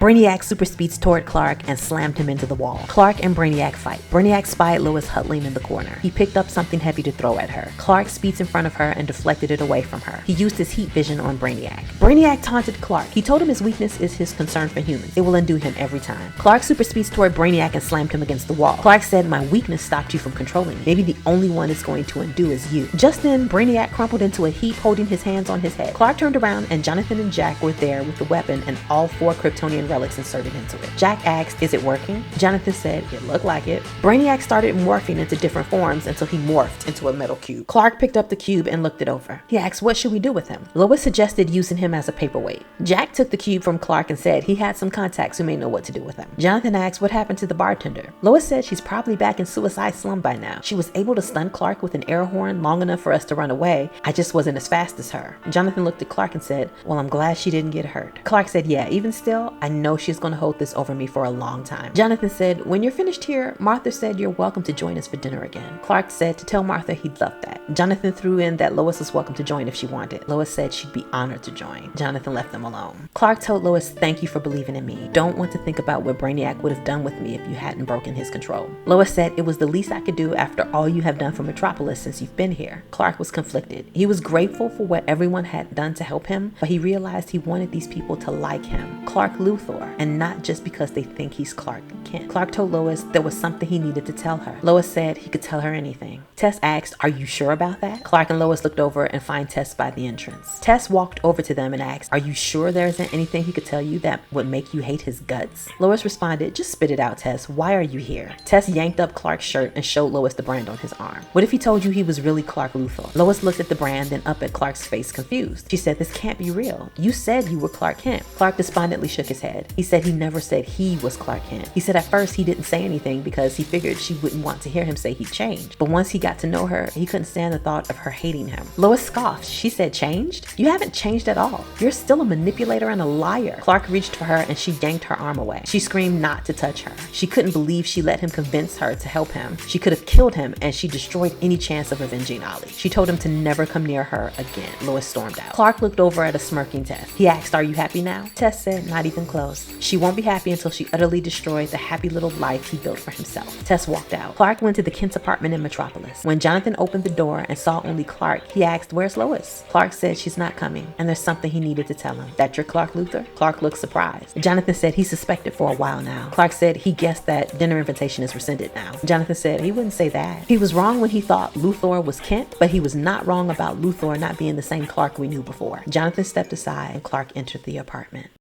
Brainiac super speeds toward Clark and slammed him into the wall. Clark and Brainiac fight. Brainiac spied Lois huddling in the corner. He picked up something heavy to throw at her. Clark speeds in front of her and deflected it away from her. He used his heat vision on Brainiac. Brainiac taunted Clark. He told him his weakness is his concern for humans. It will undo him every time. Clark super speeds toward Brainiac and slammed him against the wall. Clark said, "My weakness stopped you from controlling me. Maybe the only one it's going to undo is you." Just then, Brainiac crumpled into a heap, holding his hands on his head. Clark turned around and Jonathan and Jack were there with the weapon and all 4 Kryptonian relics inserted into it. Jack asked, "Is it working?" Jonathan said, "It looked like it." Brainiac started morphing into different forms until he morphed into a metal cube. Clark picked up the cube and looked it over. He asked, "What should we do with him?" Lois suggested using him as a paperweight. Jack took the cube from Clark and said he had some contacts who may know what to do with him. Jonathan asked what happened to the bartender. Lois said she's probably back in Suicide Slum by now. She was able to stun Clark with an air horn long enough for us to run away. I just wasn't as fast as her. Jonathan looked at Clark and said, "Well, I'm glad she didn't get hurt." Clark said, "Yeah, even still, I know she's going to hold this over me for a long time." Jonathan said, "When you're finished here, Martha said you're welcome to join us for dinner again." Clark said to tell Martha he'd love that. Jonathan threw in that Lois was welcome to join if she wanted. Lois said she'd be honored to join. Jonathan left them alone. Clark told Lois, "Thank you for believing in me. Don't want to think about what Brainiac would have done with me if you hadn't broken his control." Lois said, "It was the least I could do after all you have done for Metropolis since you've been here." Clark was conflicted. He was grateful for what everyone had done to help him, but he realized he wanted these people to like him, Clark Luthor, and not just because they think he's Clark Kent. Clark told Lois there was something he needed to tell her. Lois said he could tell her anything. Tess asked, "Are you sure about that?" Clark and Lois looked over and find Tess by the entrance. Tess walked over to them and asked, "Are you sure there isn't anything he could tell you that would make you hate his guts?" Lois responded, "Just spit it out, Tess. Why are you here?" Tess yanked up Clark's shirt and showed Lois the brand on his arm. "What if he told you he was really Clark Luthor?" Lois looked at the brand, then up at Clark's face, confused. She said, "This can't be real. You said you were Clark Kent." Clark despondently shook his head. He said he never said he was Clark Kent. He said at first he didn't say anything because he figured she wouldn't want to hear him say he'd changed. But once he got to know her, he couldn't stand the thought of her hating him. Lois scoffed. She said, "Changed? You haven't changed at all. You're still a manipulator and a liar." Clark reached for her and she yanked her arm away. She screamed not to touch her. She couldn't believe she let him convince her to help him. She could have killed him and she destroyed any chance of avenging Ollie. She told him to never come near her again. Lois stormed out. Clark looked over at a smirking Tess. He asked, "Are you happy now?" Tess said, "Not even close." She won't be happy until she utterly destroyed the happy little life he built for himself. Tess walked out. Clark went to the Kent's apartment in Metropolis. When Jonathan opened the door and saw only Clark, he asked, "Where's Lois?" Clark said she's not coming, and there's something he needed to tell him. "That you're Clark Luthor?" Clark looked surprised. Jonathan said he suspected for a while now. Clark said he guessed that dinner invitation is rescinded now. Jonathan said he wouldn't say that. He was wrong when he thought Luthor was Kent, but he was not wrong about Luthor not being the same Clark we knew before. Jonathan stepped aside and Clark entered the apartment.